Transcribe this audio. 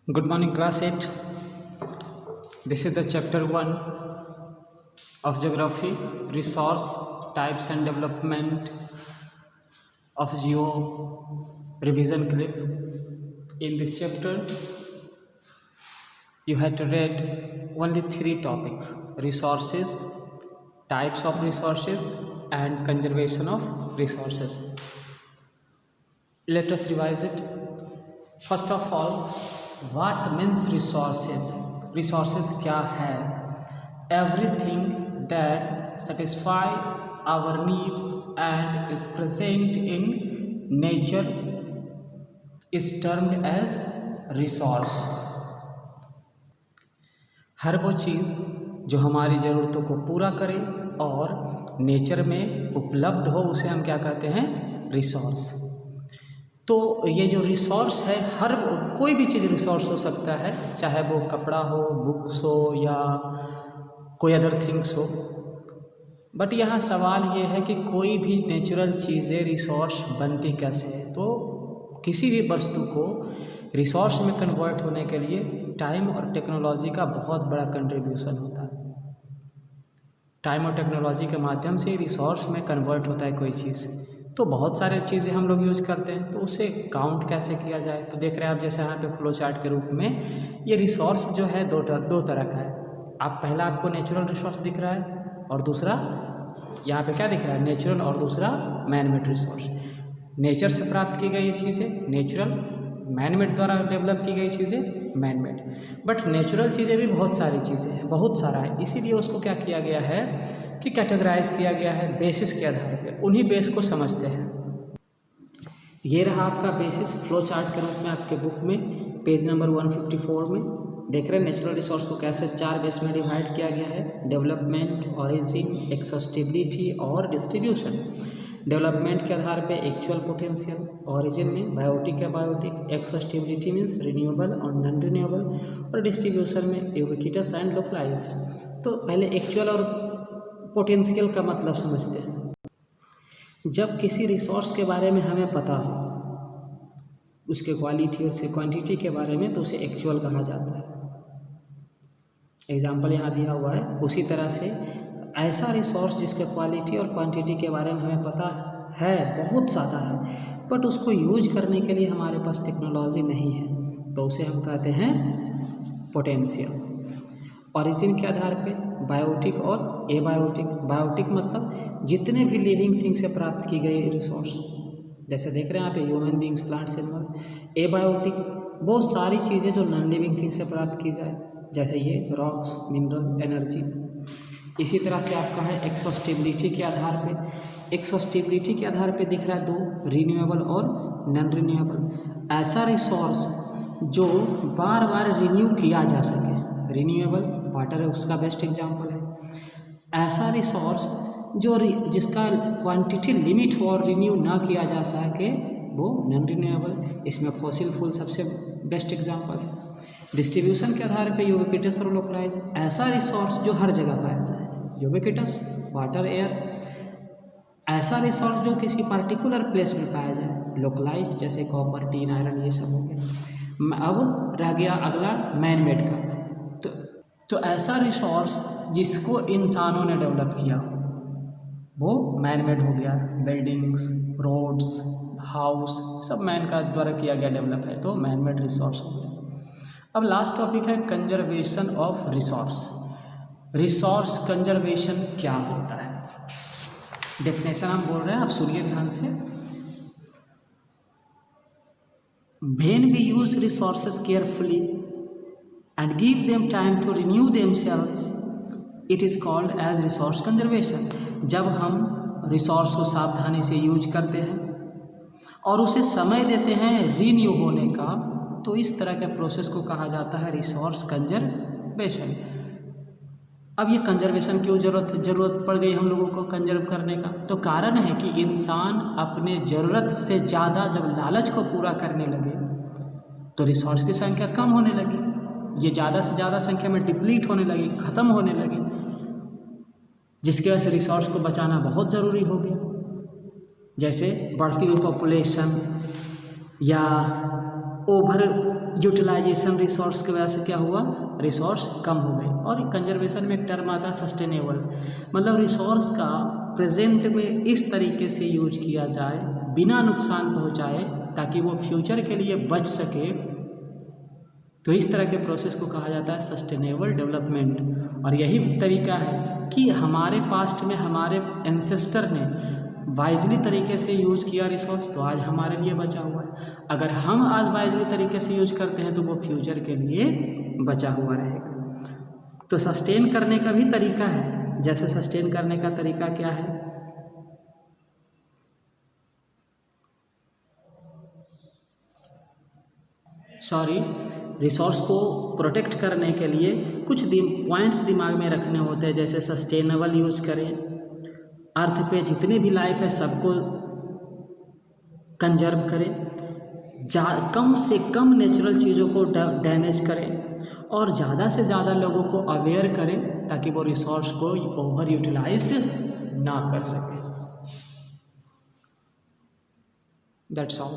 Good morning, class 8. This is the chapter 1 of geography, resource types and development of geo revision clip. In this chapter, you had to read only 3 topics: resources, types of resources, and conservation of resources. Let us revise it. First of all, what means resources? Resources क्या है? Everything that satisfies our needs and is present in nature is termed as resource. हर वो चीज़ जो हमारी ज़रूरतों को पूरा करे और नेचर में उपलब्ध हो उसे हम क्या कहते हैं? रिसोर्स. तो ये जो रिसोर्स है, हर कोई भी चीज़ रिसोर्स हो सकता है, चाहे वो कपड़ा हो, बुक्स हो या कोई अदर थिंग्स हो. बट यहाँ सवाल ये है कि कोई भी नेचुरल चीज़ें रिसोर्स बनती कैसे है. तो किसी भी वस्तु को रिसोर्स में कन्वर्ट होने के लिए टाइम और टेक्नोलॉजी का बहुत बड़ा कंट्रीब्यूशन होता है. टाइम और टेक्नोलॉजी के माध्यम से रिसोर्स में कन्वर्ट होता है कोई चीज़. तो बहुत सारे चीज़ें हम लोग यूज करते हैं, तो उसे काउंट कैसे किया जाए. तो देख रहे हैं आप, जैसे यहाँ पे फ्लो चार्ट के रूप में ये रिसोर्स जो है दो तरह का है. आप पहला आपको नेचुरल रिसोर्स दिख रहा है और दूसरा यहाँ पे क्या दिख रहा है? नेचुरल, और दूसरा मैन मेड रिसोर्स. नेचर से प्राप्त की गई चीज़ें नेचुरल, मैन मेड द्वारा डेवलप की गई चीज़ें मैन मेड. बट नेचुरल चीज़ें भी बहुत सारी चीज़ें हैं, बहुत सारा है. इसीलिए उसको क्या किया गया है कि कैटेगराइज किया गया है बेसिस के आधार पे. उन्हीं बेस को समझते हैं. ये रहा आपका बेसिस फ्लो चार्ट के रूप में आपके बुक में पेज नंबर 154 में देख रहे हैं. नेचुरल रिसोर्स को कैसे 4 बेस में डिवाइड किया गया है: डेवलपमेंट, ओरिजिन, एक्सॉस्टिबिलिटी और डिस्ट्रीब्यूशन. डेवलपमेंट के आधार पे एक्चुअल पोटेंशियल, ओरिजिन में बायोटिक या बायोटिक, एक्सॉस्टिबिलिटी मीन्स रिन्यूएबल और नॉन रिन्यूएबल, और डिस्ट्रीब्यूशन में यूबिक्विटस एंड लोकलाइज्ड. तो पहले एक्चुअल और पोटेंशियल का मतलब समझते हैं. जब किसी रिसोर्स के बारे में हमें पता हो, उसके क्वालिटी और उसके क्वांटिटी के बारे में, तो उसे एक्चुअल कहा जाता है. एग्जाम्पल यहाँ दिया हुआ है. उसी तरह से ऐसा रिसोर्स जिसके क्वालिटी और क्वांटिटी के बारे में हमें पता है, बहुत ज़्यादा है, बट उसको यूज करने के लिए हमारे पास टेक्नोलॉजी नहीं है, तो उसे हम कहते हैं पोटेंशियल. ओरिजिन के आधार पे बायोटिक और एबायोटिक. बायोटिक मतलब जितने भी लिविंग थिंग से प्राप्त की गई रिसोर्स, जैसे देख रहे हैं यहाँ पे human beings, plants, animal. Abiotic वो सारी चीज़ें जो नॉन लिविंग थिंग से प्राप्त की जाए, जैसे ये रॉक्स, मिनरल, एनर्जी. इसी तरह से आपका है एक्सॉस्टिबिलिटी के आधार पे. एक्सॉस्टिबिलिटी के आधार पे दिख रहा है 2: रिन्यूएबल और नॉन रिन्यूएबल. ऐसा रिसोर्स जो बार बार रिन्यू किया जा सके. रिन्यूएबल वाटर है, उसका बेस्ट एग्जांपल है. ऐसा रिसोर्स जो जिसका क्वांटिटी लिमिट हो और रिन्यू ना किया जा सके, वो नॉन रिन्यूएबल. इसमें फॉसिल फ्यूल सबसे बेस्ट एग्जांपल है. डिस्ट्रीब्यूशन के आधार पे यूबिक्विटस और लोकलाइज. ऐसा रिसोर्स जो हर जगह पाया जाए, यूबिक्विटस, वाटर, एयर. ऐसा रिसोर्स जो किसी पार्टिकुलर प्लेस में पाया जाए, लोकलाइज, जैसे कॉपर, टीन, आयरन, ये सब हो गया. अब रह गया अगला मैन मेड का. तो ऐसा रिसोर्स जिसको इंसानों ने डेवलप किया, वो मैन मेड हो गया. बिल्डिंग्स, रोड्स, हाउस, सब मैन का द्वारा किया गया डेवलप है, तो मैन मेड रिसोर्स हो गया. अब लास्ट टॉपिक है conservation of resource. Resource conservation क्या होता है? डेफिनेशन हम बोल रहे हैं, आप सुनिए ध्यान से. When we use resources carefully and give them time to renew themselves, it is called as resource conservation. जब हम रिसोर्स को सावधानी से यूज करते हैं और उसे समय देते हैं रीन्यू होने का, तो इस तरह के प्रोसेस को कहा जाता है रिसोर्स कंजर्वेशन. अब ये कंजर्वेशन क्यों ज़रूरत पड़ गई हम लोगों को कंजर्व करने का? तो कारण है कि इंसान अपने ज़रूरत से ज़्यादा जब लालच को पूरा करने लगे, तो रिसोर्स की संख्या कम होने लगी. ये ज़्यादा से ज़्यादा संख्या में डिप्लीट होने लगी, ख़त्म होने लगी, जिसकी वजह से रिसोर्स को बचाना बहुत ज़रूरी हो गया. जैसे बढ़ती हुई पॉपुलेशन या ओवर यूटिलाइजेशन रिसोर्स की वजह से क्या हुआ, रिसोर्स कम हो गए। और कंजर्वेशन में एक टर्म आता है सस्टेनेबल, मतलब रिसोर्स का प्रेजेंट में इस तरीके से यूज किया जाए बिना नुकसान पहुंचाए ताकि वो फ्यूचर के लिए बच सके। तो इस तरह के प्रोसेस को कहा जाता है सस्टेनेबल डेवलपमेंट। और यही तरीका है कि हमारे पास्ट में हमारे एंसेस्टर ने वाइजली तरीके से यूज किया रिसोर्स, तो आज हमारे लिए बचा हुआ है। अगर हम आज वाइजली तरीके से यूज करते हैं तो वो फ्यूचर के लिए बचा हुआ रहेगा। तो सस्टेन करने का भी तरीका है। जैसे सस्टेन करने का तरीका क्या है, रिसोर्स को प्रोटेक्ट करने के लिए कुछ पॉइंट्स दिमाग में रखने होते हैं। जैसे सस्टेनेबल यूज करें, अर्थ पे जितने भी लाइफ है सबको कंजर्व करें, कम से कम नेचुरल चीज़ों को डैमेज करें और ज़्यादा से ज़्यादा लोगों को अवेयर करें ताकि वो रिसोर्स को ओवर यूटिलाइज्ड ना कर सकें। That's all.